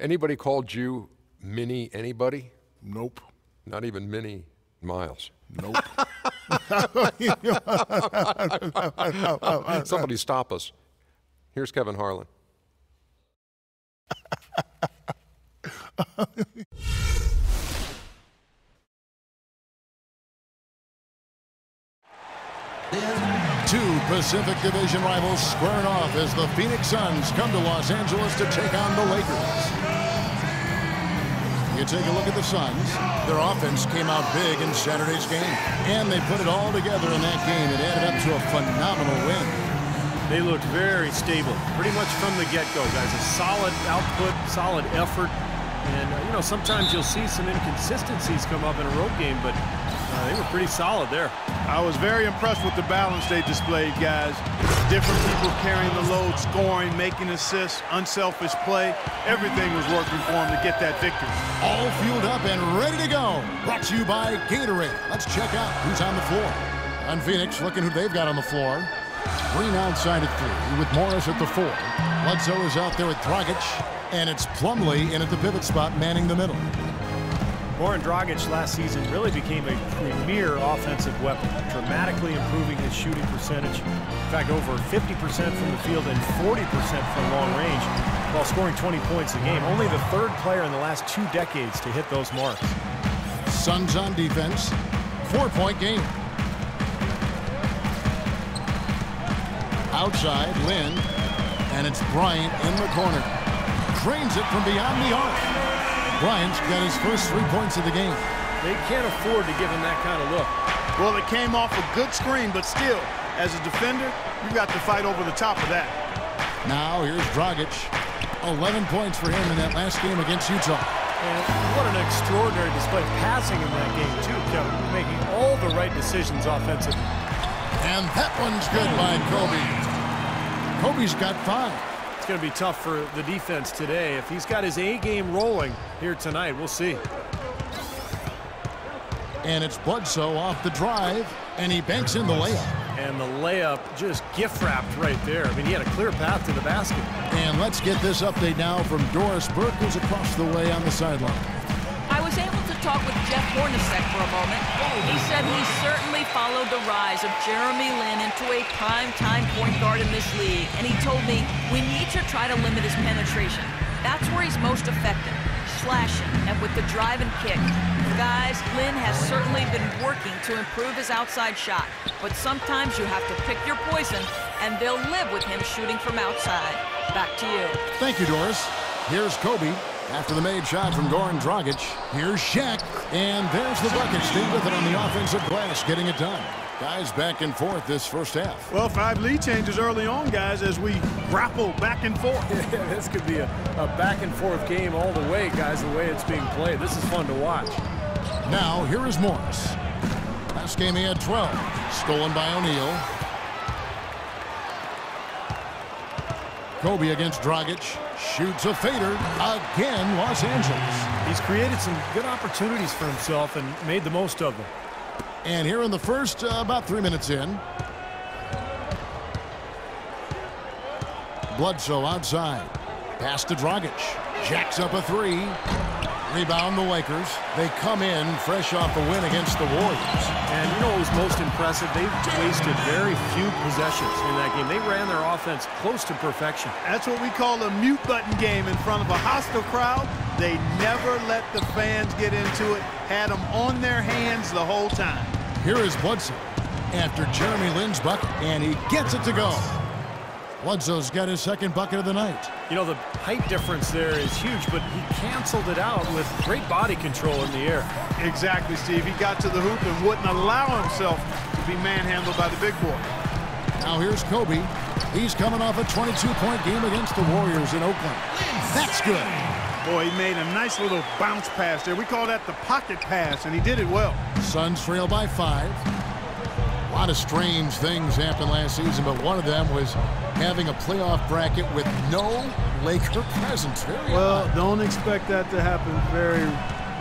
Anybody called you Mini anybody? Nope. Not even Mini Miles. Nope. Somebody stop us. Here's Kevin Harlan. Two Pacific Division rivals squaring off as the Phoenix Suns come to Los Angeles to take on the Lakers. You take a look at the Suns. Their offense came out big in Saturday's game, and they put it all together in that game. It added up to a phenomenal win. They looked very stable, pretty much from the get-go, guys. A solid output, solid effort. And, you know, sometimes you'll see some inconsistencies come up in a road game, but they were pretty solid there. I was very impressed with the balance they displayed, guys. Different people carrying the load, scoring, making assists, unselfish play. Everything was working for them to get that victory. All fueled up and ready to go. Brought to you by Gatorade. Let's check out who's on the floor. On Phoenix, looking who they've got on the floor. Green outside at 3 with Morris at the 4. Bledsoe is out there with Dragic. And it's Plumlee in at the pivot spot, manning the middle. Goran Dragic last season really became a premier offensive weapon, dramatically improving his shooting percentage. In fact, over 50% from the field and 40% from long range, while scoring 20 points a game. Only the third player in the last 2 decades to hit those marks. Suns on defense, 4-point game. Outside, Lynn, and it's Bryant in the corner. Drains it from beyond the arc. Bryant's got his first 3 points of the game. They can't afford to give him that kind of look. Well, it came off a good screen, but still, as a defender, you got to fight over the top of that. Now here's Dragic. 11 points for him in that last game against Utah. And what an extraordinary display of passing in that game, too, Kevin. Making all the right decisions offensively. And that one's good by Kobe. Kobe's got 5. It's going to be tough for the defense today. If he's got his A game rolling here tonight, we'll see. And it's Bledsoe off the drive, and he banks in the layup. And the layup just gift-wrapped right there. I mean, he had a clear path to the basket. And let's get this update now from Doris Burke, who's across the way on the sideline. I was able to talk with Jeff Hornacek for a moment. He said he certainly followed the rise of Jeremy Lin into a prime-time point guard in this league, and he told me we need to try to limit his penetration. That's where he's most effective, slashing and with the drive and kick. Guys, Lin has certainly been working to improve his outside shot, but sometimes you have to pick your poison, and they'll live with him shooting from outside. Back to you. Thank you, Doris. Here's Kobe. After the made shot from Goran Dragic, here's Shaq, and there's the bucket. Stay with it on the offensive glass, getting it done. Guys back and forth this first half. Well, 5 lead changes early on, guys, as we grapple back and forth. Yeah, this could be a back and forth game all the way, guys, the way it's being played. This is fun to watch. Now, here is Morris. Last game he had 12, stolen by O'Neal. Kobe against Dragic. Shoots a fader again, Los Angeles. He's created some good opportunities for himself and made the most of them. And here in the first, about 3 minutes in. Bledsoe outside. Pass to Dragic. Jacks up a 3. Rebound the Lakers. They come in fresh off a win against the Warriors. And you know what was most impressive? They wasted very few possessions in that game. They ran their offense close to perfection. That's what we call a mute button game in front of a hostile crowd. They never let the fans get into it. Had them on their hands the whole time. Here is Bledsoe after Jeremy Lin's bucket, and he gets it to go. Bledsoe's got his second bucket of the night. You know, the height difference there is huge, but he canceled it out with great body control in the air. Exactly, Steve. He got to the hoop and wouldn't allow himself to be manhandled by the big boy. Now here's Kobe. He's coming off a 22-point game against the Warriors in Oakland. That's good. Boy, he made a nice little bounce pass there. We call that the pocket pass, and he did it well. Suns trail by 5. A lot of strange things happened last season, but one of them was having a playoff bracket with no Laker presence. Well, don't expect that to happen very,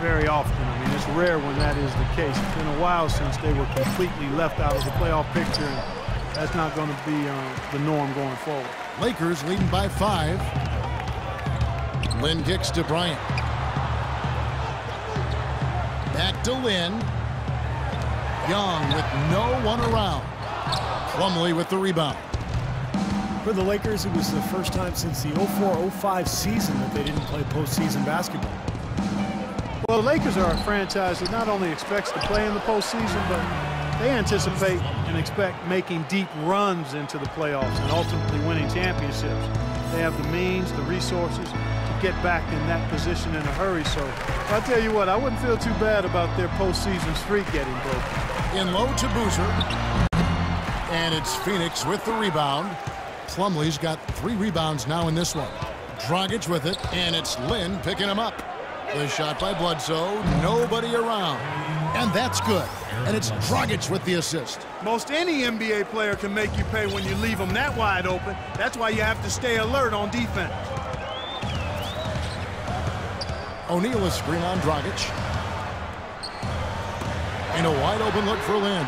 very often. I mean, it's rare when that is the case. It's been a while since they were completely left out of the playoff picture, and that's not going to be the norm going forward. Lakers leading by 5. Lynn kicks to Bryant. Back to Lynn. Young with no one around. Plumlee with the rebound. For the Lakers, it was the first time since the 04-05 season that they didn't play postseason basketball. Well, the Lakers are a franchise that not only expects to play in the postseason, but they anticipate and expect making deep runs into the playoffs and ultimately winning championships. They have the means, the resources to get back in that position in a hurry. So I'll tell you what, I wouldn't feel too bad about their postseason streak getting broken. In low to Boozer. And it's Phoenix with the rebound. Plumlee's got 3 rebounds now in this one. Dragic with it, and it's Lynn picking him up. The shot by Bledsoe, nobody around. And that's good. And it's Dragic with the assist. Most any NBA player can make you pay when you leave them that wide open. That's why you have to stay alert on defense. O'Neal is screen on Dragic. And a wide open look for Lynn.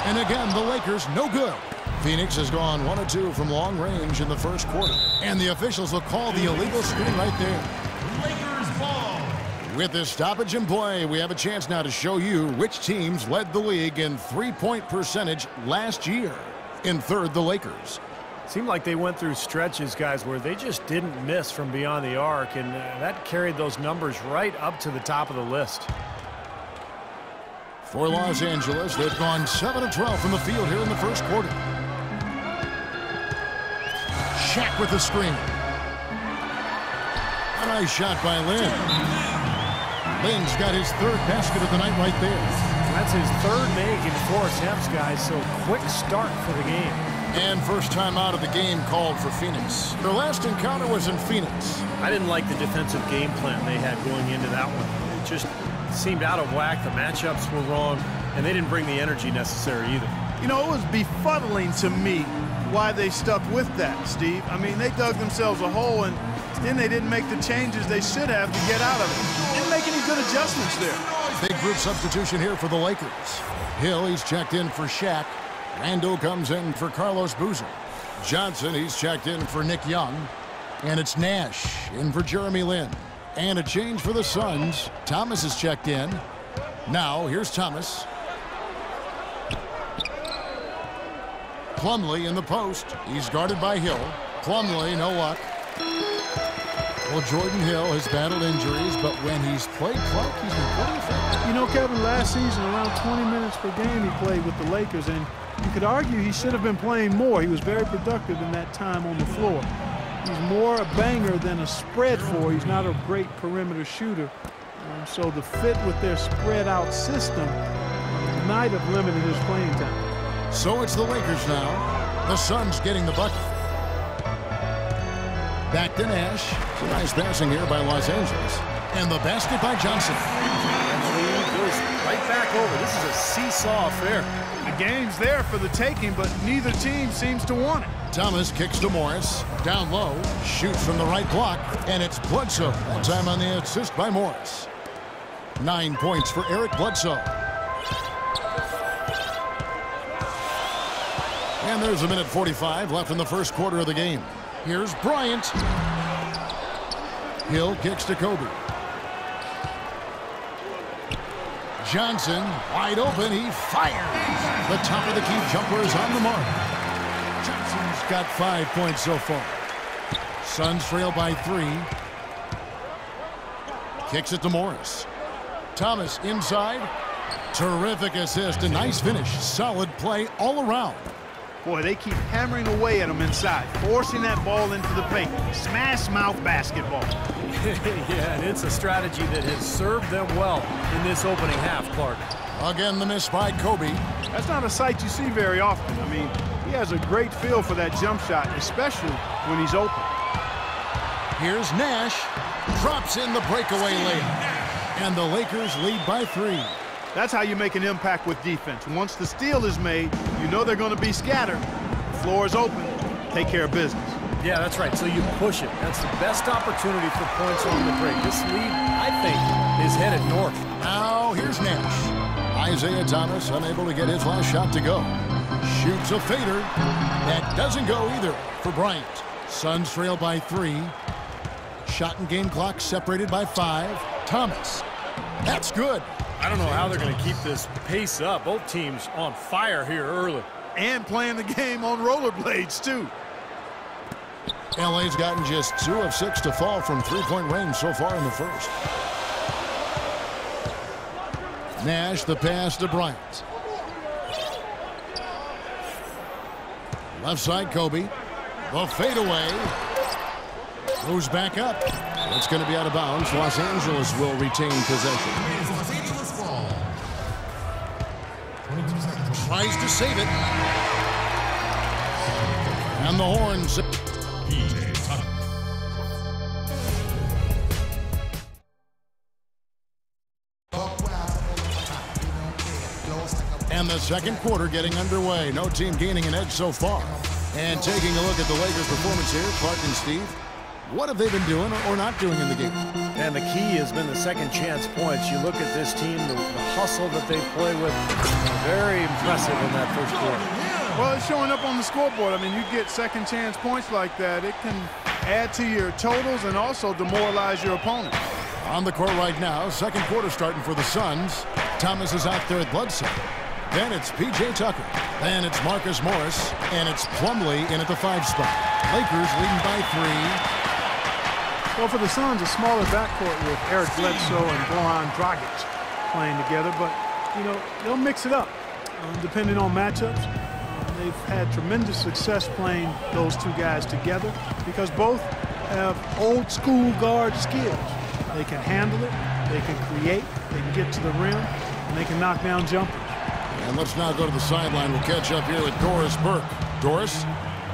And again, the Lakers no good. Phoenix has gone 1 of 2 from long range in the first quarter. And the officials will call the illegal screen right there. Lakers ball. With this stoppage in play, we have a chance now to show you which teams led the league in three-point percentage last year. In third, the Lakers. Seemed like they went through stretches, guys, where they just didn't miss from beyond the arc, and that carried those numbers right up to the top of the list. For Los Angeles, they've gone 7 of 12 from the field here in the first quarter. Shaq with the screen. A nice shot by Lynn. Lynn's got his 3rd basket of the night right there. That's his 3rd make in 4 attempts, guys, so quick start for the game. And first time out of the game called for Phoenix. Their last encounter was in Phoenix. I didn't like the defensive game plan they had going into that one. It just seemed out of whack. The matchups were wrong, and they didn't bring the energy necessary either. You know, it was befuddling to me why they stuck with that, Steve. I mean, they dug themselves a hole, and then they didn't make the changes they should have to get out of it. Didn't make any good adjustments there. Big group substitution here for the Lakers. Hill, he's checked in for Shaq. Randall comes in for Carlos Boozer. Johnson, he's checked in for Nick Young. And it's Nash in for Jeremy Lin. And a change for the Suns. Thomas is checked in. Now, here's Thomas. Plumlee in the post. He's guarded by Hill. Plumlee, no luck. Well, Jordan Hill has battled injuries, but when he's played Clark, he's been pretty effective. You know, Kevin, last season, around 20 minutes per game he played with the Lakers, and you could argue he should have been playing more. He was very productive in that time on the floor. He's more a banger than a spread four. He's not a great perimeter shooter. So the fit with their spread-out system might have limited his playing time. So it's the Lakers now. The Suns getting the bucket. Back to Nash. Some nice passing here by Los Angeles. And the basket by Johnson. Goes right back over. This is a seesaw affair. The game's there for the taking, but neither team seems to want it. Thomas kicks to Morris. Down low. Shoots from the right block. And it's Bledsoe. That time on the assist by Morris. 9 points for Eric Bledsoe. And there's a minute 45 left in the first quarter of the game. Here's Bryant. Hill kicks to Kobe. Johnson wide open. He fires. The top of the key jumper is on the mark. Johnson's got 5 points so far. Suns trail by 3. Kicks it to Morris. Thomas inside. Terrific assist. A nice finish. Solid play all around. Boy, they keep hammering away at him inside, forcing that ball into the paint. Smash mouth basketball. Yeah, and it's a strategy that has served them well in this opening half, Clark. Again, the miss by Kobe. That's not a sight you see very often. I mean, he has a great feel for that jump shot, especially when he's open. Here's Nash. Drops in the breakaway layup. And the Lakers lead by 3. That's how you make an impact with defense. Once the steal is made, you know they're going to be scattered. The floor is open. Take care of business. Yeah, that's right. So you push it. That's the best opportunity for points on the break. This lead, I think, is headed north. Now, here's Nash. Isaiah Thomas unable to get his last shot to go. Shoots a fader. That doesn't go either for Bryant. Suns trail by 3. Shot and game clock separated by 5. Thomas. That's good. I don't know how they're going to keep this pace up. Both teams on fire here early. And playing the game on rollerblades, too. LA's gotten just 2 of 6 to fall from three-point range so far in the first. Nash, the pass to Bryant. Left side, Kobe. The fadeaway. Moves back up. It's going to be out of bounds. Los Angeles will retain possession. Los Angeles ball. 22 seconds. Tries to save it. And the horns. PJ Tucker. And the second quarter getting underway. No team gaining an edge so far. And taking a look at the Lakers' performance here, Clark and Steve, what have they been doing or not doing in the game? And the key has been the second chance points. You look at this team, the hustle that they play with, very impressive in that first quarter. Well, it's showing up on the scoreboard. I mean, you get second chance points like that, it can add to your totals and also demoralize your opponent. On the court right now, second quarter starting for the Suns. Thomas is out there at Bledsoe. Then it's P.J. Tucker. Then it's Marcus Morris. And it's Plumlee in at the 5 spot. Lakers leading by 3. Well, for the Suns, a smaller backcourt with Eric Bledsoe and Goran Dragic playing together. But, you know, they'll mix it up depending on matchups. They've had tremendous success playing those two guys together because both have old-school guard skills. They can handle it, they can create, they can get to the rim, and they can knock down jumpers. And let's now go to the sideline. We'll catch up here with Doris Burke. Doris?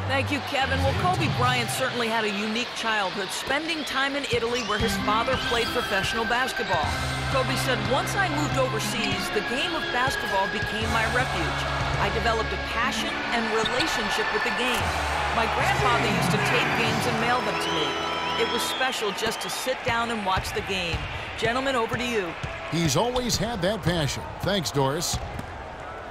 Thank you, Kevin. Well, Kobe Bryant certainly had a unique childhood, spending time in Italy where his father played professional basketball. Kobe said, once I moved overseas, the game of basketball became my refuge. I developed a passion and relationship with the game. My grandfather used to tape games and mail them to me. It was special just to sit down and watch the game. Gentlemen, over to you. He's always had that passion. Thanks, Doris.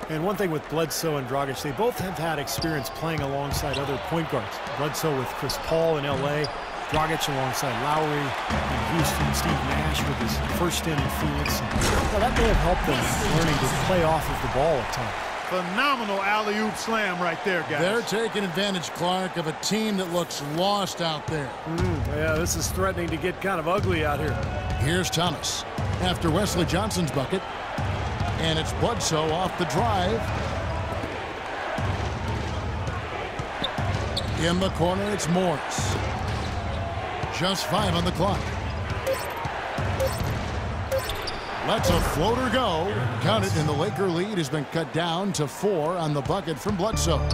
And one thing with Bledsoe and Dragic, they both have had experience playing alongside other point guards. Bledsoe with Chris Paul in L.A., Dragic alongside Lowry in Houston, Steve Nash with his first stint in Phoenix. Well, that may have helped them learning to play off of the ball at times. Phenomenal alley-oop slam right there, guys. They're taking advantage, Clark, of a team that looks lost out there. Yeah, this is threatening to get kind of ugly out here. Here's Thomas after Wesley Johnson's bucket. And it's Bledsoe off the drive. In the corner, it's Morris. Just 5 on the clock. Lets a floater go. Count it, and the Laker lead has been cut down to 4 on the bucket from Bledsoe.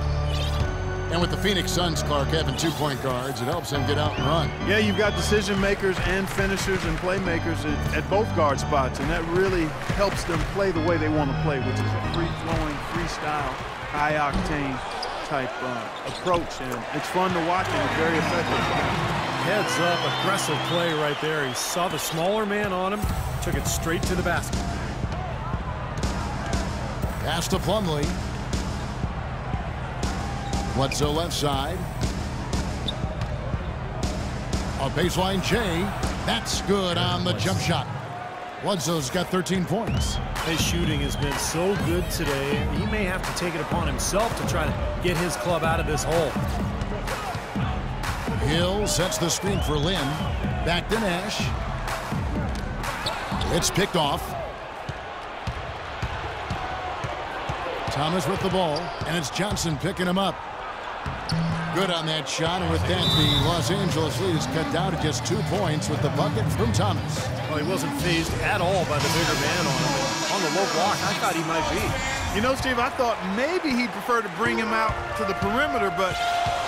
And with the Phoenix Suns, Clark, having 2-point guards, it helps them get out and run. Yeah, you've got decision makers and finishers and playmakers at both guard spots, and that really helps them play the way they want to play, which is a free-flowing, freestyle, high-octane type approach. And it's fun to watch, and it's very effective. Heads up, aggressive play right there. He saw the smaller man on him, took it straight to the basket. Pass to Plumlee. Bledsoe left side. A baseline J. That's good on the jump shot. Bledsoe's got 13 points. His shooting has been so good today. He may have to take it upon himself to try to get his club out of this hole. Hill sets the screen for Lynn. Back to Nash. It's picked off. Thomas with the ball, and it's Johnson picking him up. Good on that shot, and with that, the Los Angeles lead is cut down to just 2 points with the bucket from Thomas. Well, he wasn't phased at all by the bigger man on him. On the low block, I thought he might be. You know, Steve, I thought maybe he'd prefer to bring him out to the perimeter, but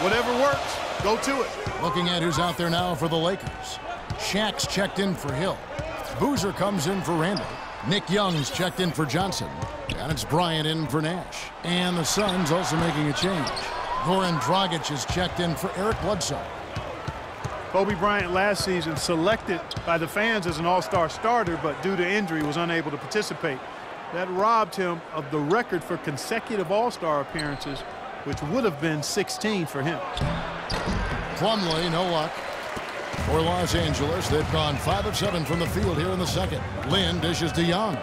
whatever works, go to it. Looking at who's out there now for the Lakers. Shaq's checked in for Hill. Boozer comes in for Randall. Nick Young's checked in for Johnson. And it's Bryant in for Nash. And the Suns also making a change. Goran Dragic is checked in for Eric Bledsoe. Kobe Bryant last season selected by the fans as an all-star starter, but due to injury was unable to participate. That robbed him of the record for consecutive all-star appearances, which would have been 16 for him. Plumlee, no luck. For Los Angeles, they've gone 5 of 7 from the field here in the second. Lynn dishes to Young.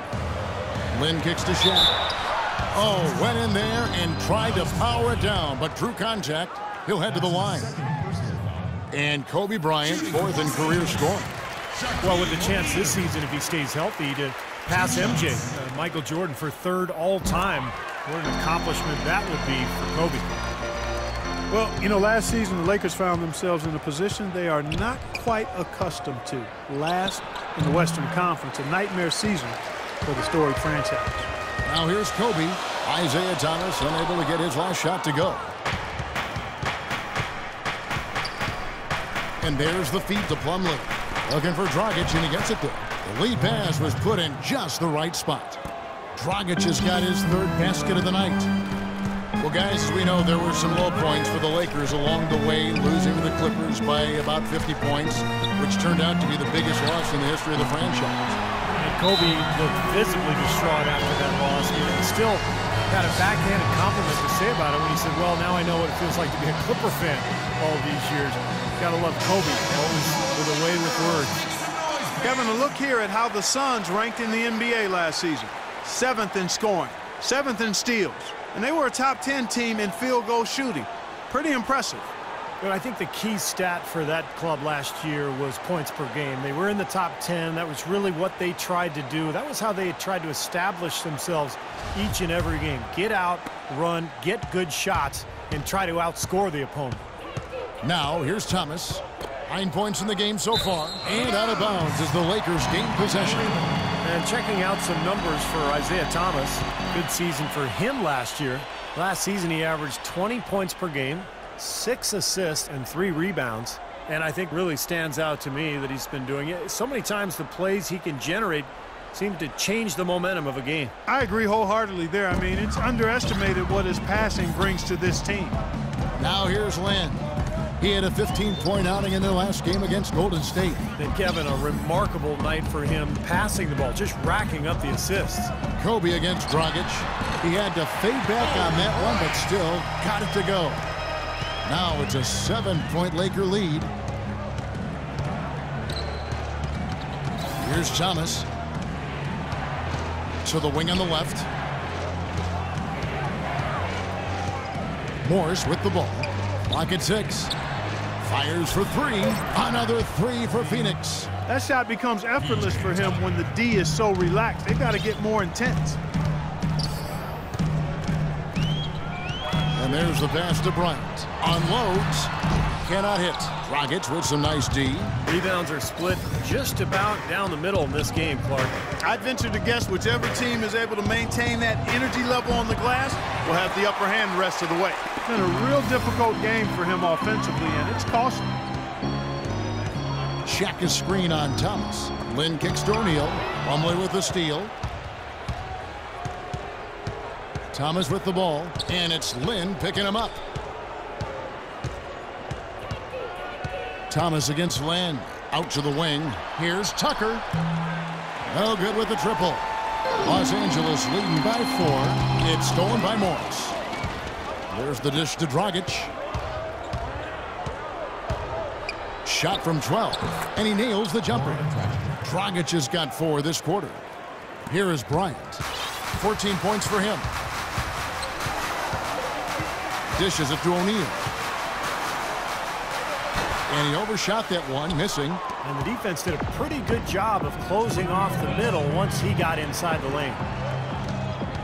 Lynn kicks to Shaq. Oh, went in there and tried to power it down, but drew contact. He'll head to the line. And Kobe Bryant, 4th in career scoring. Well, with the chance this season, if he stays healthy, to pass MJ, Michael Jordan, for 3rd all-time. What an accomplishment that would be for Kobe. Well, you know, last season the Lakers found themselves in a position they are not quite accustomed to. Last in the Western Conference, a nightmare season for the storied franchise. Now here's Kobe. Isaiah Thomas unable to get his last shot to go. And there's the feed to Plumlee. Looking for Dragic, and he gets it there. The lead pass was put in just the right spot. Dragic has got his 3rd basket of the night. Well, guys, as we know, there were some low points for the Lakers along the way, losing to the Clippers by about 50 points, which turned out to be the biggest loss in the history of the franchise. And Kobe looked visibly distraught after that loss. He still had a backhanded compliment to say about it when he said, well, now I know what it feels like to be a Clipper fan all these years. Gotta love Kobe, always with a way with words. Kevin, a look here at how the Suns ranked in the NBA last season. 7th in scoring, 7th in steals, and they were a top 10 team in field goal shooting. Pretty impressive. But I think the key stat for that club last year was points per game. They were in the top 10. That was really what they tried to do. That was how they tried to establish themselves each and every game. Get out, run, get good shots, and try to outscore the opponent. Now here's Thomas. 9 points in the game so far, and out of bounds as the Lakers gain possession. And checking out some numbers for Isaiah Thomas. Good season for him last year. Last season he averaged 20 points per game, 6 assists, and 3 rebounds. And I think really stands out to me that he's been doing it. So many times the plays he can generate seem to change the momentum of a game. I agree wholeheartedly there. I mean, it's underestimated what his passing brings to this team. Now here's Lynn. He had a 15-point outing in their last game against Golden State. And Kevin, a remarkable night for him passing the ball, just racking up the assists. Kobe against Dragic. He had to fade back on that one, but still got it to go. Now it's a 7-point Laker lead. Here's Thomas. To the wing on the left. Morris with the ball. Clock at 6. Fires for 3. Another 3 for Phoenix. That shot becomes effortless for him when the D is so relaxed. They got to get more intense. And there's the pass to Bryant. Unloads. Cannot hit. Dragic with some nice D. Rebounds are split just about down the middle in this game, Clark. I'd venture to guess whichever team is able to maintain that energy level on the glass will have the upper hand the rest of the way. It's been a real difficult game for him offensively, and it's costly. Shaq is screen on Thomas. Lynn kicks to O'Neal. Plumlee with the steal. Thomas with the ball, and it's Lynn picking him up. Thomas against Lynn. Out to the wing. Here's Tucker. No good with the triple. Los Angeles leading by 4. It's stolen by Morris. There's the dish to Dragic. Shot from 12, and he nails the jumper. Dragic has got 4 this quarter. Here is Bryant. 14 points for him. Dishes it to O'Neal. And he overshot that one, missing. And the defense did a pretty good job of closing off the middle once he got inside the lane.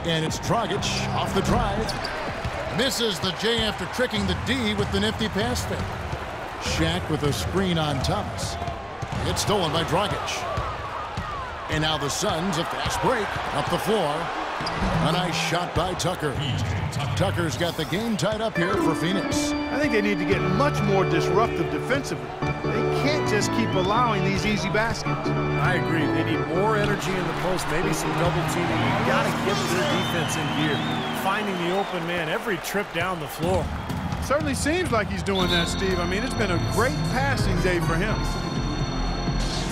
And it's Dragic off the drive. Misses the J after tricking the D with the nifty pass fake. Shaq with a screen on Thomas. It's stolen by Dragic. And now the Suns, a fast break up the floor. A nice shot by Tucker. Tucker's got the game tied up here for Phoenix. I think they need to get much more disruptive defensively. They can't just keep allowing these easy baskets. I agree. They need more energy in the post, maybe some double teaming. You've got to get their defense in gear, finding the open man every trip down the floor. Certainly seems like he's doing that, Steve. I mean, it's been a great passing day for him.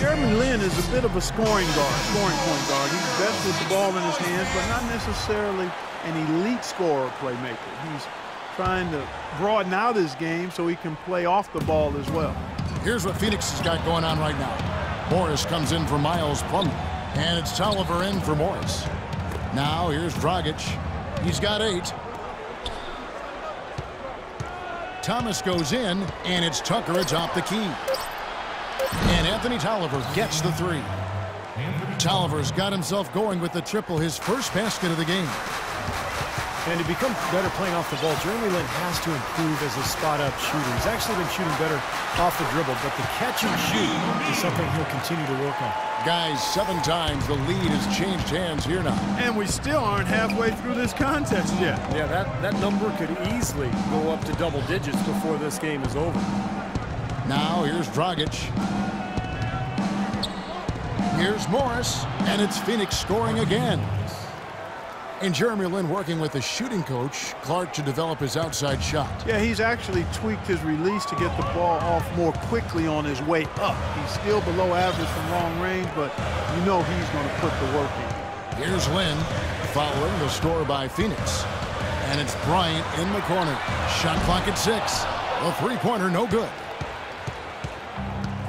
Jeremy Lin is a bit of a scoring point guard. He's best with the ball in his hands, but not necessarily an elite scorer playmaker. He's trying to broaden out his game so he can play off the ball as well. Here's what Phoenix has got going on right now. Morris comes in for Miles Plumlee, and it's Tolliver in for Morris. Now here's Dragic. He's got 8. Thomas goes in, and it's Tucker atop the key. And Anthony Tolliver gets the 3. Tolliver's got himself going with the triple, his first basket of the game. And to become better playing off the ball, Jeremy Lin has to improve as a spot-up shooter. He's actually been shooting better off the dribble, but the catch and shoot is something he'll continue to work on. Guys, 7 times the lead has changed hands here now. And we still aren't halfway through this contest yet. Yeah, that number could easily go up to double digits before this game is over. Now here's Dragic. Here's Morris, and it's Phoenix scoring again. And Jeremy Lin working with the shooting coach, Clark, to develop his outside shot. Yeah, he's actually tweaked his release to get the ball off more quickly on his way up. He's still below average from long range, but you know he's going to put the work in. Here's Lin following the score by Phoenix. And it's Bryant in the corner. Shot clock at 6. A three-pointer, no good.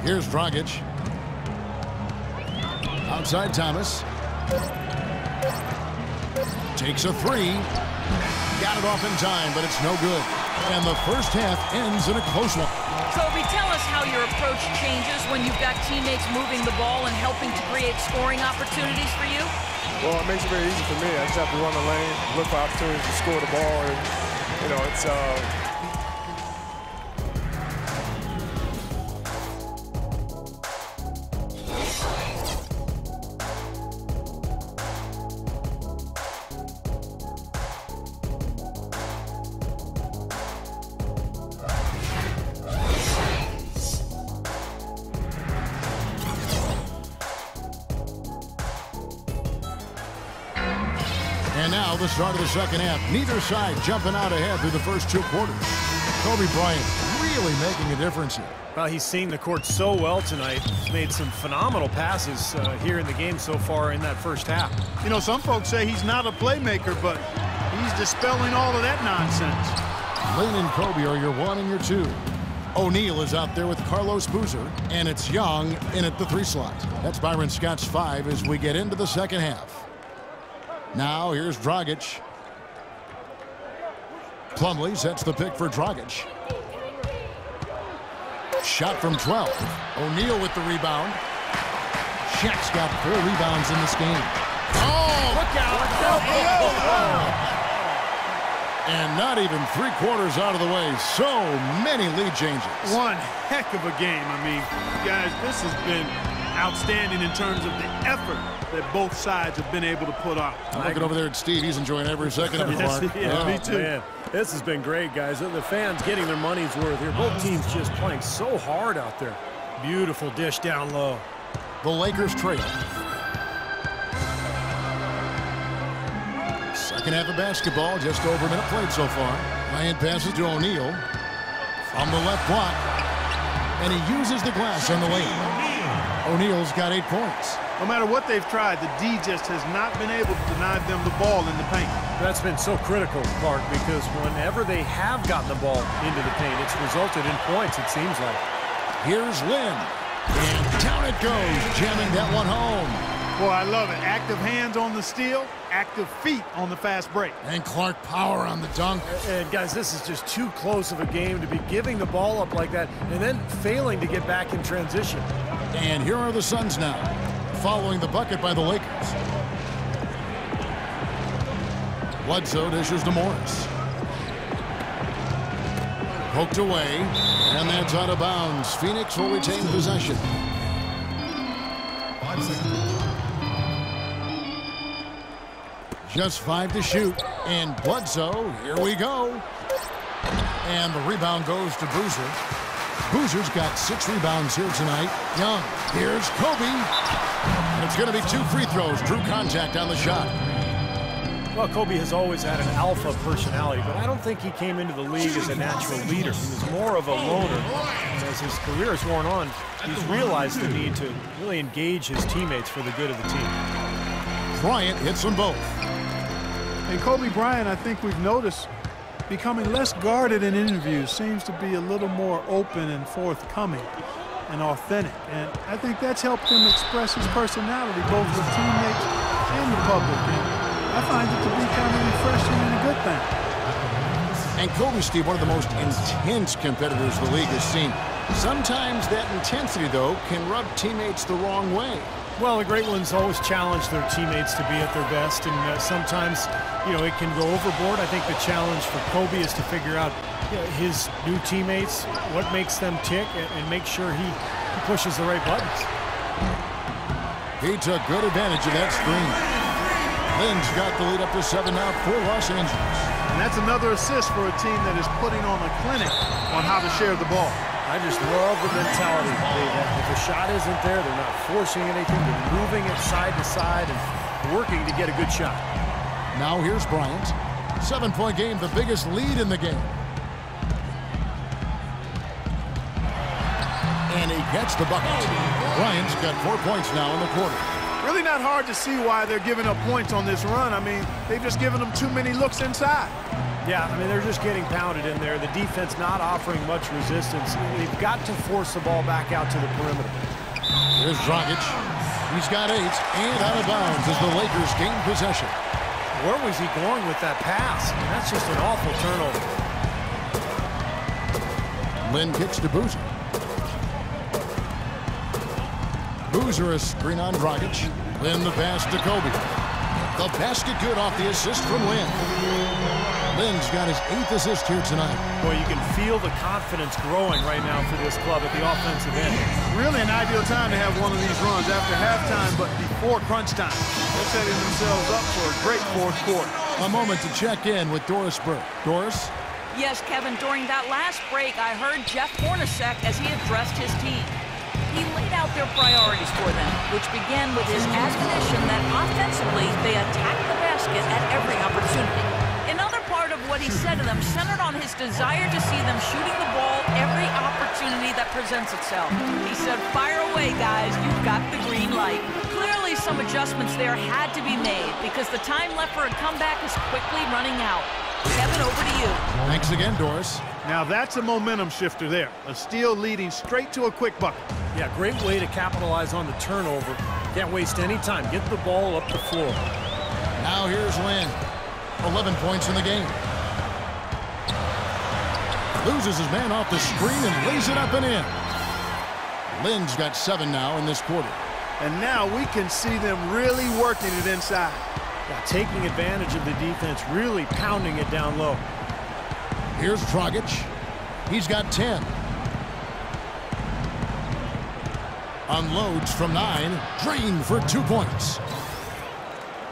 Here's Dragic. Outside Thomas. Takes a 3. Got it off in time, but it's no good. And the first half ends in a close one. Kobe, tell us how your approach changes when you've got teammates moving the ball and helping to create scoring opportunities for you. Well, it makes it very easy for me. I just have to run the lane, look for opportunities to score the ball, and, you know, it's And now the start of the second half. Neither side jumping out ahead through the first 2 quarters. Kobe Bryant really making a difference here. Well, he's seen the court so well tonight. He's made some phenomenal passes here in the game so far in that first half. You know, some folks say he's not a playmaker, but he's dispelling all of that nonsense. Lin and Kobe are your 1 and your 2. O'Neal is out there with Carlos Boozer, and it's Young in at the 3 slot. That's Byron Scott's 5 as we get into the second half. Now here's Dragic. Plumlee sets the pick for Dragic. Shot from 12. O'Neal with the rebound. Shaq's got 4 rebounds in this game. Oh, look out! And not even 3 quarters out of the way. So many lead changes. One heck of a game. I mean, guys, this has been outstanding in terms of the effort that both sides have been able to put on. I'm looking over there at Steve. He's enjoying every second of it, Yes, Mark. yeah, me too. Man, this has been great, guys. The fans getting their money's worth here. Both teams just playing so hard out there. Beautiful dish down low. The Lakers trail. Second half of basketball, just over a minute played so far. Bryant passes to O'Neal from the left block, and he uses the glass on the lane. O'Neal's got 8 points. No matter what they've tried, the D just has not been able to deny them the ball in the paint. That's been so critical, Clark, because whenever they have gotten the ball into the paint, it's resulted in points, it seems like. Here's Lin, and down it goes, jamming that one home. Boy, I love it. Active hands on the steal, active feet on the fast break. And Clark power on the dunk. And guys, this is just too close of a game to be giving the ball up like that and then failing to get back in transition. And here are the Suns now, following the bucket by the Lakers. Bledsoe dishes to Morris. Poked away, and that's out of bounds. Phoenix will retain possession. 5 seconds. Just 5 to shoot, and Bledsoe, here we go. And the rebound goes to Boozer. Boozer's got 6 rebounds here tonight. Young, here's Kobe. And it's going to be 2 free throws. Drew contact on the shot. Well, Kobe has always had an alpha personality, but I don't think he came into the league as a natural leader. He was more of a loner. And as his career has worn on, he's realized the need to really engage his teammates for the good of the team. Bryant hits them both. And Kobe Bryant, I think we've noticed, becoming less guarded in interviews, seems to be a little more open and forthcoming. and authentic. And I think that's helped him express his personality both with teammates and the public. And I find it to be kind of refreshing and a good thing. And Kobe, Steve, one of the most intense competitors the league has seen. Sometimes that intensity, though, can rub teammates the wrong way. Well, the great ones always challenge their teammates to be at their best, and sometimes, it can go overboard. I think the challenge for Kobe is to figure out his new teammates, what makes them tick, and make sure he pushes the right buttons. He took good advantage of that screen. Lynn's got the lead up to 7 now for Los Angeles. And that's another assist for a team that is putting on a clinic on how to share the ball. I just love the mentality they have. If a shot isn't there, they're not forcing anything. They're moving it side to side and working to get a good shot. Now here's Bryant. 7-point game, the biggest lead in the game. And he gets the bucket. Bryant's got 4 points now in the quarter. Really not hard to see why they're giving up points on this run. I mean, they've just given them too many looks inside. Yeah, I mean, they're just getting pounded in there. The defense not offering much resistance. They've got to force the ball back out to the perimeter. Here's Dragic. He's got 8 and out of bounds as the Lakers gain possession. Where was he going with that pass? I mean, that's just an awful turnover. Lynn kicks to Boozer. Boozer a screen on Dragic. Lynn the pass to Kobe. The basket good off the assist from Lynn. Lynn's got his 8th assist here tonight. Boy, you can feel the confidence growing right now for this club at the offensive end. Really an ideal time to have one of these runs after halftime, but before crunch time. They're setting themselves up for a great fourth quarter. A moment to check in with Doris Burke. Doris? Yes, Kevin, during that last break, I heard Jeff Hornacek as he addressed his team. He laid out their priorities for them, which began with his admonition that offensively they attack the basket at every opportunity. Another part of what he said to them centered on his desire to see them shooting the ball every opportunity that presents itself. He said, "Fire away, guys. You've got the green light." Clearly, some adjustments there had to be made because the time left for a comeback is quickly running out. Kevin, over to you. Thanks again, Doris. Now that's a momentum shifter there. A steal leading straight to a quick bucket. Yeah, great way to capitalize on the turnover. Can't waste any time. Get the ball up the floor. Now here's Lynn. 11 points in the game. Loses his man off the screen and lays it up and in. Lynn's got 7 now in this quarter. And now we can see them really working it inside. Yeah, taking advantage of the defense, really pounding it down low. Here's Dragic. He's got 10. Unloads from 9. Drained for 2 points.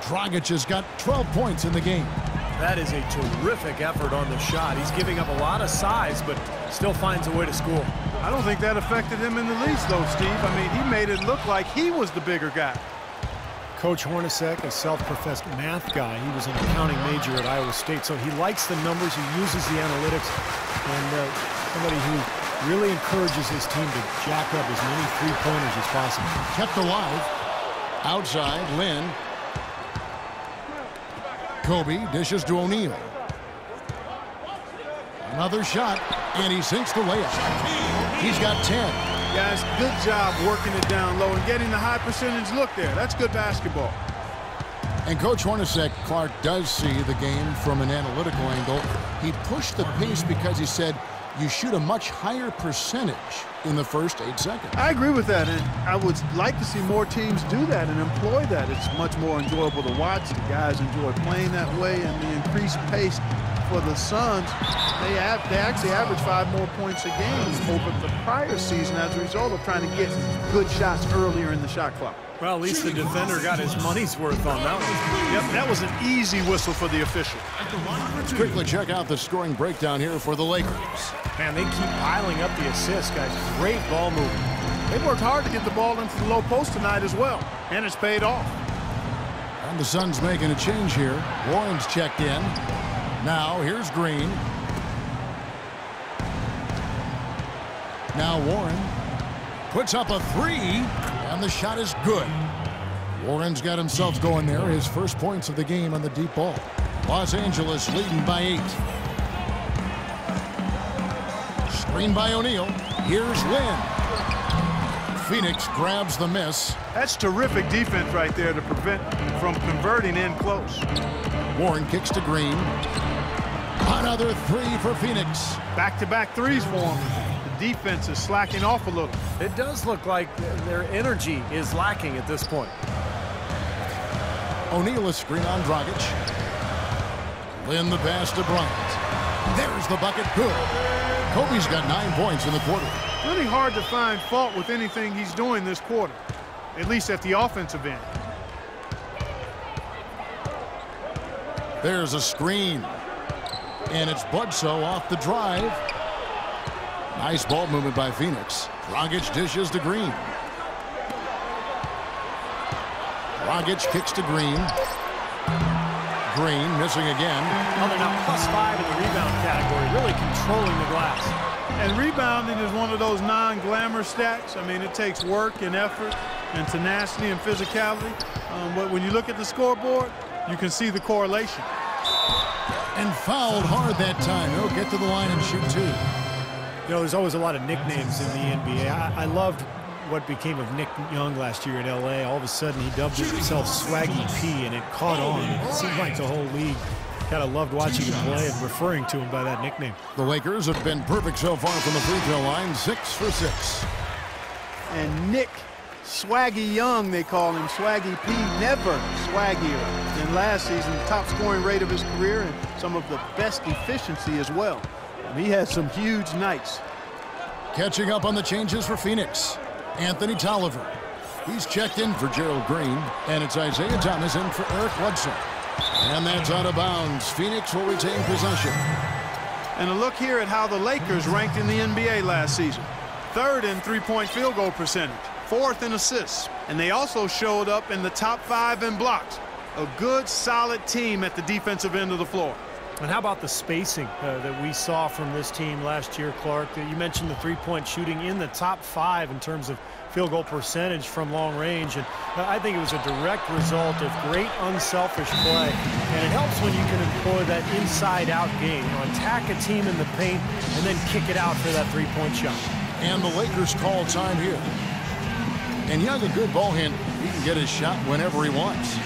Dragic has got 12 points in the game. That is a terrific effort on the shot. He's giving up a lot of size, but still finds a way to score. I don't think that affected him in the least, though, Steve. I mean, he made it look like he was the bigger guy. Coach Hornacek, a self-professed math guy, he was an accounting major at Iowa State, so he likes the numbers, he uses the analytics, and somebody who really encourages his team to jack up as many three-pointers as possible. Kept alive. Outside, Lynn. Kobe dishes to O'Neal. Another shot, and he sinks the layup. He's got 10. Guys, good job working it down low and getting the high percentage look there. That's good basketball. And Coach Hornacek, Clark, does see the game from an analytical angle. He pushed the pace because he said you shoot a much higher percentage in the first 8 seconds. I agree with that, and I would like to see more teams do that and employ that. It's much more enjoyable to watch. The guys enjoy playing that way, and the increased pace for the Suns, they actually average 5 more points a game over the prior season as a result of trying to get good shots earlier in the shot clock. Well, at least the defender got his money's worth on that one. Yep, that was an easy whistle for the official. Let's quickly check out the scoring breakdown here for the Lakers. Man, they keep piling up the assists, guys. Great ball movement. They worked hard to get the ball into the low post tonight as well, and it's paid off. And the Suns making a change here. Warren's checked in. Now here's Green. Now Warren puts up a 3, and the shot is good. Warren's got himself going there. His first points of the game on the deep ball. Los Angeles leading by 8. Screen by O'Neal. Here's Lynn. Phoenix grabs the miss. That's terrific defense right there to prevent from converting in close. Warren kicks to Green. Another three for Phoenix. Back-to-back threes for him. The defense is slacking off a little. It does look like their energy is lacking at this point. O'Neal a screen on Dragic. Lynn the pass to Bryant. There's the bucket. Good. Kobe's got 9 points in the quarter. Really hard to find fault with anything he's doing this quarter, at least at the offensive end. There's a screen. And it's Bledsoe off the drive. Nice ball movement by Phoenix. Dragic dishes to Green. Dragic kicks to Green. Green missing again. Oh, they're now +5 in the rebound category, really controlling the glass. And rebounding is one of those non-glamour stats. I mean, it takes work and effort and tenacity and physicality. But when you look at the scoreboard, you can see the correlation. And fouled hard that time. He'll get to the line and shoot 2. You know, there's always a lot of nicknames in the NBA. I loved what became of Nick Young last year in L.A. All of a sudden, he dubbed himself Swaggy P, and it caught on. It seemed like the whole league kind of loved watching him play and referring to him by that nickname. The Lakers have been perfect so far from the free throw line, 6 for 6. And Nick Swaggy Young, they call him, Swaggy P, never swaggier than last season. The top scoring rate of his career and some of the best efficiency as well. And he had some huge nights. Catching up on the changes for Phoenix. Anthony Tolliver. He's checked in for Gerald Green, and it's Isaiah Thomas in for Eric Bledsoe. And that's out of bounds. Phoenix will retain possession. And a look here at how the Lakers ranked in the NBA last season. 3rd in three-point field goal percentage, 4th in assists, and they also showed up in the top 5 in blocks. A good, solid team at the defensive end of the floor. And how about the spacing that we saw from this team last year, Clark? You mentioned the three-point shooting in the top 5 in terms of field goal percentage from long range. And I think it was a direct result of great unselfish play. And it helps when you can employ that inside-out game. You know, attack a team in the paint and then kick it out for that three-point shot. And the Lakers call time here. And Young, a good ball handler. He can get his shot whenever he wants.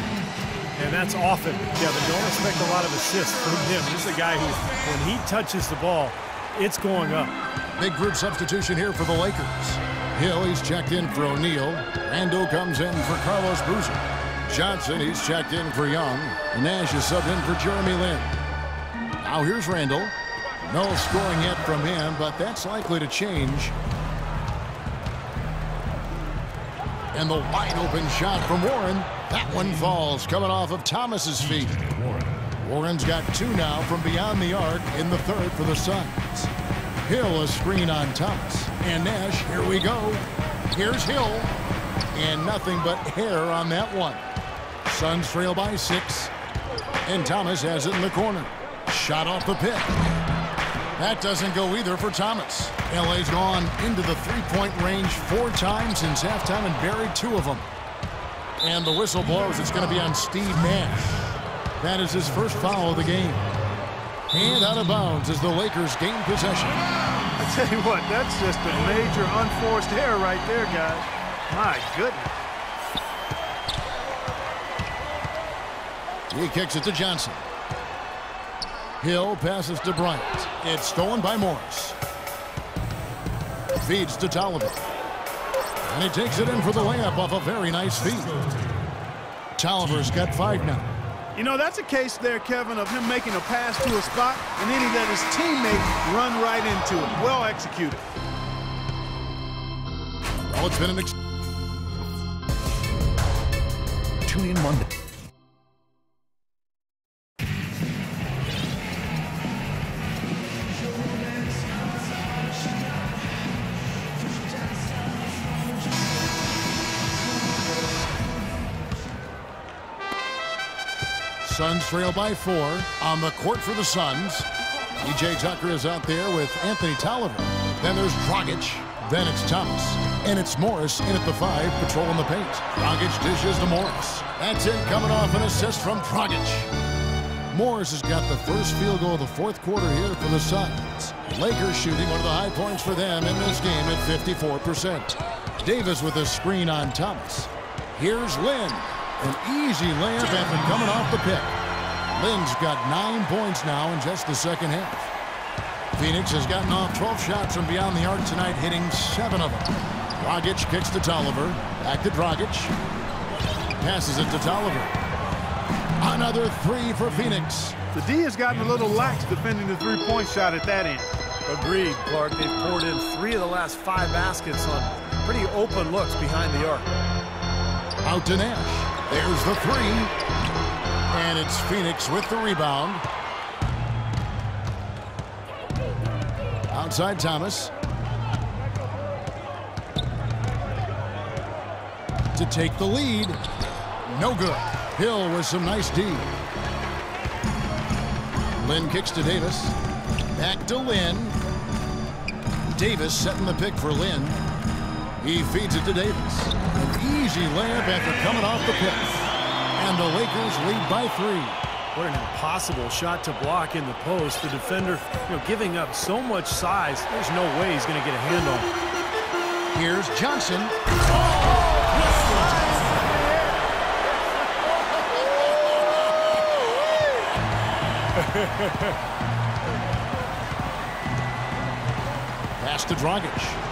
And that's often, Kevin. Don't expect a lot of assists from him. This is a guy who, when he touches the ball, it's going up. Big group substitution here for the Lakers. Hill, he's checked in for O'Neal. Randall comes in for Carlos Boozer. Johnson, he's checked in for Young. Nash is subbed in for Jeremy Lin. Now here's Randall. No scoring yet from him, but that's likely to change. And the wide open shot from Warren. That one falls, coming off of Thomas's feet. Warren's got 2 now from beyond the arc in the 3rd for the Suns. Hill a screen on Thomas. And Nash, here we go. Here's Hill. And nothing but hair on that one. Suns trail by 6. And Thomas has it in the corner. Shot off the pick. That doesn't go either for Thomas. LA's gone into the three-point range 4 times since halftime and buried 2 of them. And the whistle blows. It's going to be on Steve Nash. That is his first foul of the game. And out of bounds as the Lakers gain possession. I tell you what, that's just a major unforced error right there, guys. My goodness. He kicks it to Johnson. Hill passes to Bryant. It's stolen by Morris. Feeds to Tolliver. And he takes it in for the layup off a very nice feed. Tolliver's got 5 now. You know, that's a case there, Kevin, of him making a pass to a spot, and then he let his teammate run right into it. Well executed. Well, it's been an Tune in Monday. Suns trail by 4 on the court for the Suns. PJ Tucker is out there with Anthony Tolliver. Then there's Dragic. Then it's Thomas. And it's Morris in at the 5, patrolling the paint. Dragic dishes to Morris. That's it, coming off an assist from Dragic. Morris has got the first field goal of the 4th quarter here for the Suns. Lakers shooting one of the high points for them in this game at 54%. Davis with a screen on Thomas. Here's Lynn. An easy layup after coming off the pick. Lynn's got 9 points now in just the second half. Phoenix has gotten off 12 shots from beyond the arc tonight, hitting 7 of them. Dragic kicks to Tolliver. Back to Dragic. Passes it to Tolliver. Another 3 for Phoenix. The D has gotten a little lax defending the three-point shot at that end. Agreed, Clark. They've poured in 3 of the last 5 baskets on pretty open looks behind the arc. Out to Nash. There's the 3. And it's Phoenix with the rebound. Outside Thomas. To take the lead. No good. Hill with some nice D. Lynn kicks to Davis. Back to Lynn. Davis setting the pick for Lynn. He feeds it to Davis. An easy layup after coming off the pick. And the Lakers lead by 3. What an impossible shot to block in the post. The defender, giving up so much size, there's no way he's going to get a hand on it. Here's Johnson. Pass to Dragic.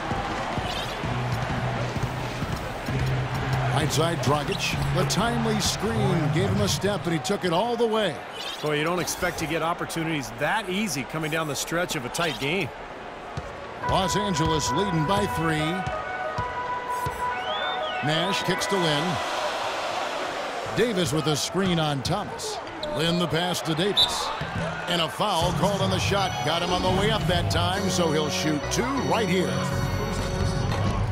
Right side Dragic. The timely screen gave him a step, and he took it all the way. Boy, you don't expect to get opportunities that easy coming down the stretch of a tight game. Los Angeles leading by 3. Nash kicks to Lynn. Davis with a screen on Thomas. Lynn the pass to Davis. And a foul called on the shot. Got him on the way up that time, so he'll shoot 2 right here.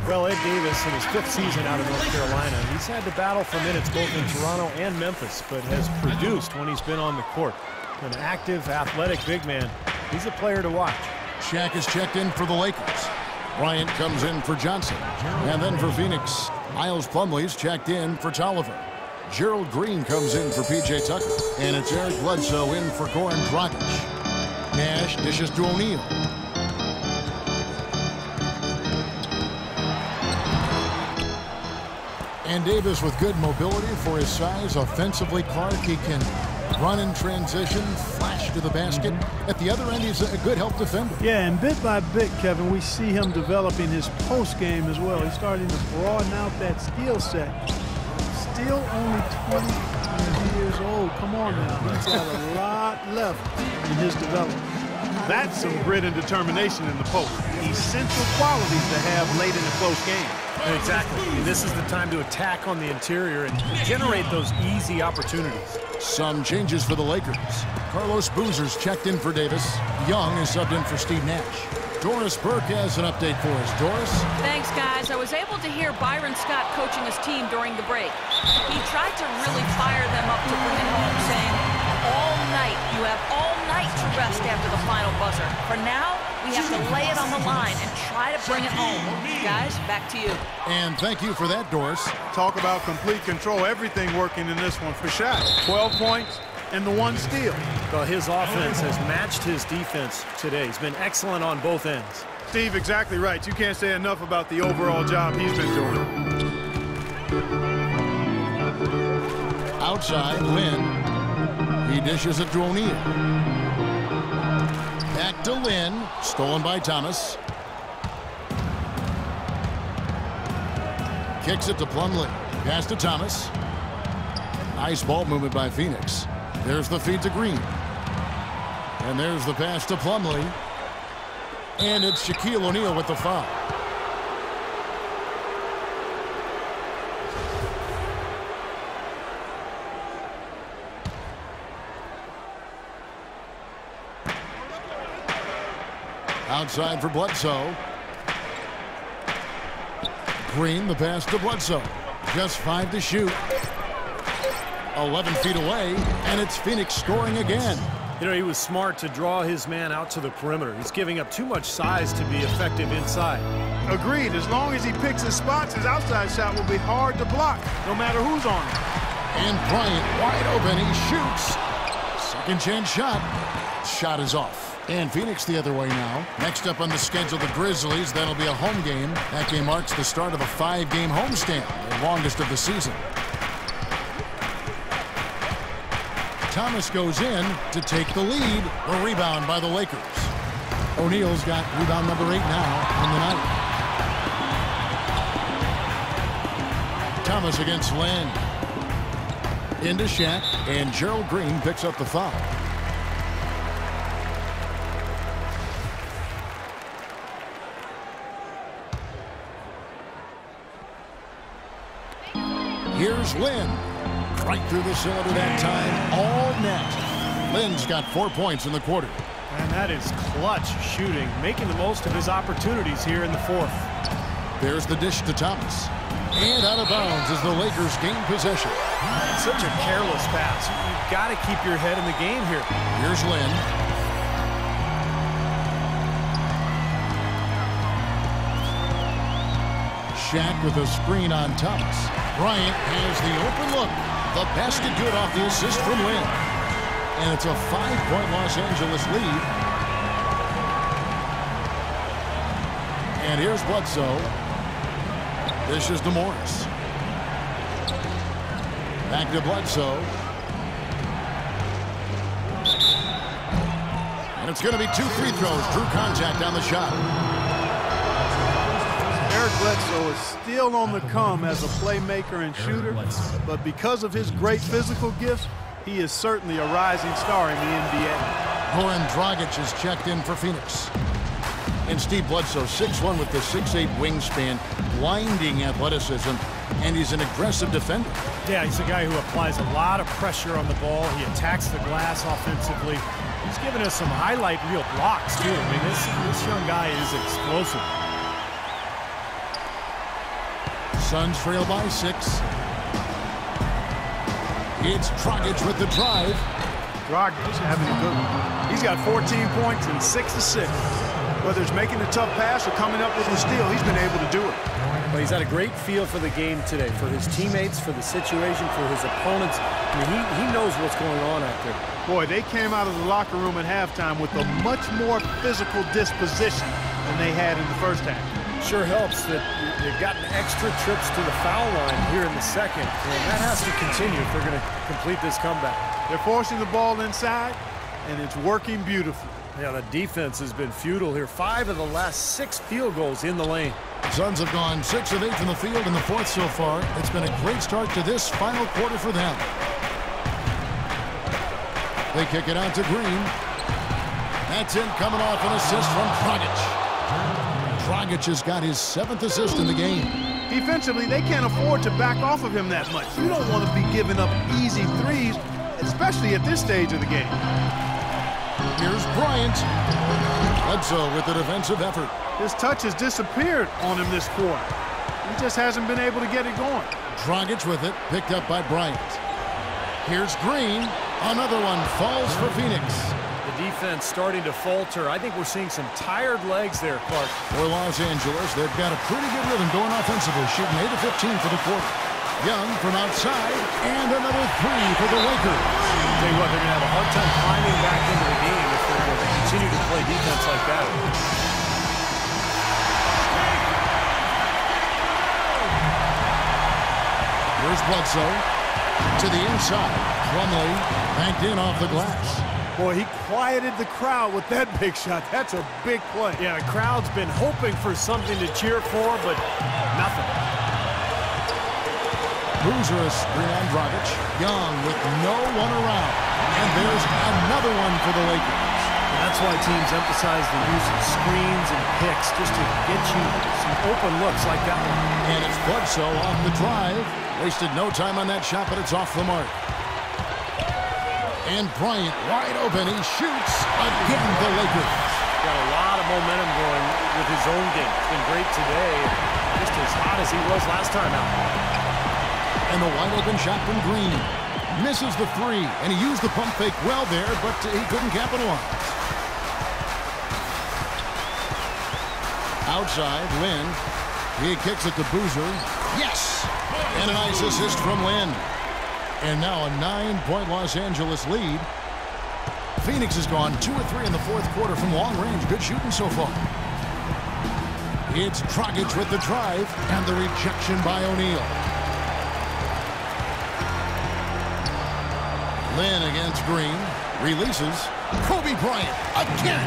Well, Ed Davis in his 5th season out of North Carolina. He's had to battle for minutes both in Toronto and Memphis, but has produced when he's been on the court. An active, athletic big man. He's a player to watch. Shaq is checked in for the Lakers. Bryant comes in for Johnson. And then for Phoenix, Miles Plumlee's checked in for Tolliver. Gerald Green comes in for P.J. Tucker. And it's Eric Bledsoe in for Goran Dragic. Nash dishes to O'Neal. And Davis with good mobility for his size. Offensively, Clark, he can run in transition, flash to the basket. At the other end, he's a good help defender. Yeah, and bit by bit, Kevin, we see him developing his post game as well. He's starting to broaden out that skill set. Still only 20 years old. Come on now. He's got a lot left in his development. That's some grit and determination in the post. Essential qualities to have late in a close game. Exactly. And this is the time to attack on the interior and generate those easy opportunities. Some changes for the Lakers. Carlos Boozer's checked in for Davis. Young is subbed in for Steve Nash. Doris Burke has an update for us. Doris? Thanks, guys. I was able to hear Byron Scott coaching his team during the break. He tried to really fire them up to bring it home, saying, all night, you have all night to rest after the final buzzer. For now, we have to lay it on the line and try to bring it home. Guys, back to you. And thank you for that, Doris. Talk about complete control. Everything working in this one for Shaq. 12 points and the 1 steal. Well, his offense has matched his defense today. He's been excellent on both ends. Steve, exactly right. You can't say enough about the overall job he's been doing. Outside, Lynn. He dishes it to O'Neal. Back to Lynn. Stolen by Thomas. Kicks it to Plumlee. Pass to Thomas. Nice ball movement by Phoenix. There's the feed to Green. And there's the pass to Plumlee. And it's Shaquille O'Neal with the foul. Outside for Bledsoe. Green, the pass to Bledsoe. Just 5 to shoot. 11 feet away, and it's Phoenix scoring again. You know, he was smart to draw his man out to the perimeter. He's giving up too much size to be effective inside. Agreed. As long as he picks his spots, his outside shot will be hard to block, no matter who's on him. And Bryant wide open. He shoots. Second chance shot. Shot is off. And Phoenix the other way now. Next up on the schedule, the Grizzlies. That'll be a home game. That game marks the start of a 5-game homestand, the longest of the season. Thomas goes in to take the lead. The rebound by the Lakers. O'Neal's got rebound number 8 now in the night. Thomas against Len. Into Shaq, and Gerald Green picks up the foul. Here's Lynn. Right through the cylinder that time. All net. Lynn's got 4 points in the quarter. And that is clutch shooting, making the most of his opportunities here in the fourth. There's the dish to Thomas. And out of bounds as the Lakers gain possession. Such a careless pass. You've got to keep your head in the game here. Here's Lynn. Shaq with a screen on Thomas. Bryant has the open look. The basket good off the assist from Lynn. And it's a 5-point Los Angeles lead. And here's Bledsoe. This is DeMorris. Back to Bledsoe. And it's going to be 2 free throws. Drew contact on the shot. Eric Bledsoe is still on the come as a playmaker and shooter, but because of his great physical gifts, he is certainly a rising star in the NBA. Goran Dragic is checked in for Phoenix. And Steve Bledsoe, 6'1" with the 6'8" wingspan, blinding athleticism, and he's an aggressive defender. Yeah, he's a guy who applies a lot of pressure on the ball. He attacks the glass offensively. He's given us some highlight reel blocks, too. I mean, this young guy is explosive. Suns trail by 6. It's Dragic with the drive. Dragic having a good one. He's got 14 points and 6 assists. Whether it's making a tough pass or coming up with a steal, he's been able to do it. But he's had a great feel for the game today, for his teammates, for the situation, for his opponents. I mean, he knows what's going on out there. Boy, they came out of the locker room at halftime with a much more physical disposition than they had in the first half. Sure helps that they've gotten extra trips to the foul line here in the second, and that has to continue if they're going to complete this comeback. They're forcing the ball inside, and it's working beautifully. Yeah, the defense has been futile here. 5 of the last 6 field goals in the lane. Suns have gone 6 of 8 from the field in the fourth so far. It's been a great start to this final quarter for them. They kick it out to Green. That's in, coming off an assist from Dragic. Dragic has got his 7th assist in the game. Defensively, they can't afford to back off of him that much. You don't want to be giving up easy threes, especially at this stage of the game. Here's Bryant. Bledsoe with the defensive effort. His touch has disappeared on him this quarter. He just hasn't been able to get it going. Dragic with it, picked up by Bryant. Here's Green. Another one falls for Phoenix. The defense starting to falter. I think we're seeing some tired legs there, Clark. For Los Angeles, they've got a pretty good rhythm going offensively, shooting 8 of 15 for the quarter. Young from outside, and another 3 for the Lakers. I'll tell you what, they're going to have a hard time climbing back into the game if they're going to continue to play defense like that. Here's Bledsoe to the inside. Plumlee banked in off the glass. Boy, he quieted the crowd with that big shot. That's a big play. Yeah, the crowd's been hoping for something to cheer for, but nothing. Boozer a screen on Dragic. Young with no one around. And there's another one for the Lakers. That's why teams emphasize the use of screens and picks just to get you some open looks like that one. And it's Bledsoe off the drive. Wasted no time on that shot, but it's off the mark. And Bryant wide open. He shoots again, the Lakers. Got a lot of momentum going with his own game. It's been great today. Just as hot as he was last time out. And the wide open shot from Green. Misses the 3, and he used the pump fake well there, but he couldn't capitalize. Outside, Lynn. He kicks it to Boozer. Yes! And a nice assist from Lynn. And now a 9-point Los Angeles lead. Phoenix has gone 2 or 3 in the fourth quarter from long range. Good shooting so far. It's Dragic with the drive and the rejection by O'Neal. Lynn against Green. Releases. Kobe Bryant again.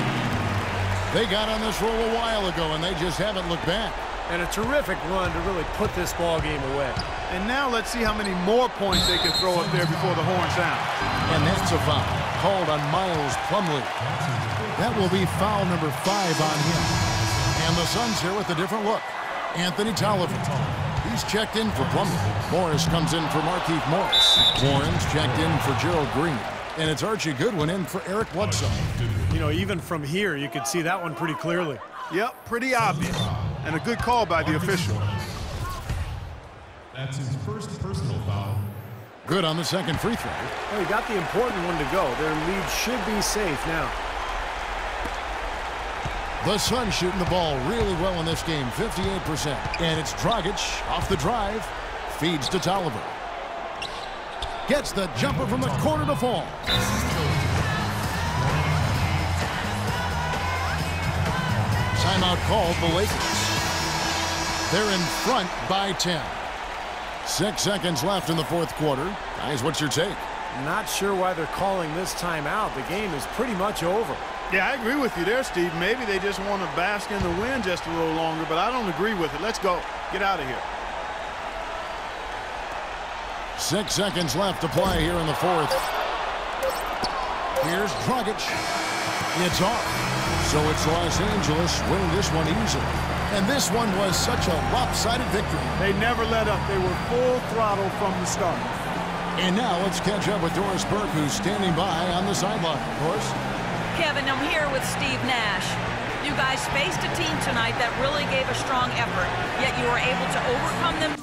They got on this roll a while ago, and they just haven't looked back. And a terrific run to really put this ball game away. And now let's see how many more points they can throw up there before the horn sound. And that's a foul called on Miles Plumlee. That will be foul number 5 on him. And the Suns here with a different look. Anthony Tolliver. He's checked in for Plumlee. Morris comes in for Markieff Morris. Warren's checked in for Gerald Green. And it's Archie Goodwin in for Eric Bledsoe. You know, even from here, you could see that one pretty clearly. Yep, pretty obvious. And a good call by the official. That's his first personal foul. Good on the second free throw. Well, he got the important one to go. Their lead should be safe now. The Suns shooting the ball really well in this game, 58%. And it's Dragic off the drive, feeds to Tolliver. Gets the jumper from the corner to fall. Timeout called the Lakers. They're in front by 10. 6 seconds left in the fourth quarter. Guys, what's your take? Not sure why they're calling this timeout. The game is pretty much over. Yeah, I agree with you there, Steve. Maybe they just want to bask in the wind just a little longer, but I don't agree with it. Let's go. Get out of here. 6 seconds left to play here in the fourth. Here's Dragic. It's off. So it's Los Angeles winning this one easily. And this one was such a lopsided victory. They never let up. They were full throttle from the start. And now let's catch up with Doris Burke, who's standing by on the sideline. Doris? Kevin, I'm here with Steve Nash. You guys faced a team tonight that really gave a strong effort, yet you were able to overcome them